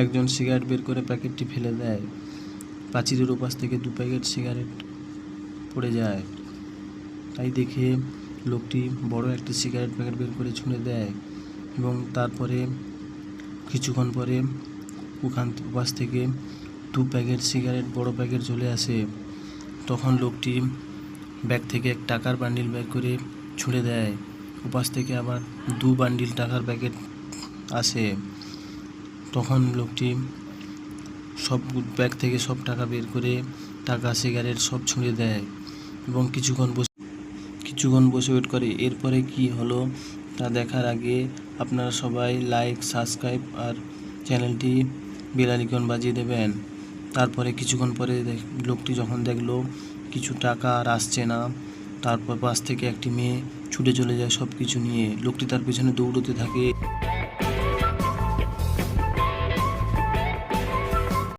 একজন সিগারেট বের করে প্যাকেটটি ফেলে দেয়। পাঁচিলের ওপাশ থেকে 2 প্যাকেট সিগারেট পড়ে যায়। তাই দেখে লোকটি বড় একটি সিগারেট প্যাকেট বের করে ছুঁড়ে দেয় এবং তারপরে কিছুক্ষণ পরে ওপাশ থেকে 2 প্যাকেট সিগারেট বড় প্যাকেট চলে আসে। তখন লোকটি ব্যাগ থেকে এক টাকার বান্ডিল বের করে ছুঁড়ে দেয়। ওপাশ থেকে আবার 2 বান্ডিল টাকার প্যাকেট আসে। তখন লোকটি সব ব্যাগ থেকে সব টাকা বের করে টাকা সিগারেট সব ছুঁড়ে দেয় এবং কিছুক্ষণ বসে ওয়েট করে। এরপরে কি হলো তা দেখার আগে আপনারা সবাই লাইক, সাবস্ক্রাইব আর চ্যানেলটি বেল আইকন বাজিয়ে দেবেন। তারপরে কিছুক্ষণ পরে লোকটি যখন দেখলো কিছু টাকা আর আসছে না, তারপর পাশ থেকে একটি মেয়ে ছুটে চলে যায় সব কিছু নিয়ে। লোকটি তার পেছনে দৌড়তে থাকে।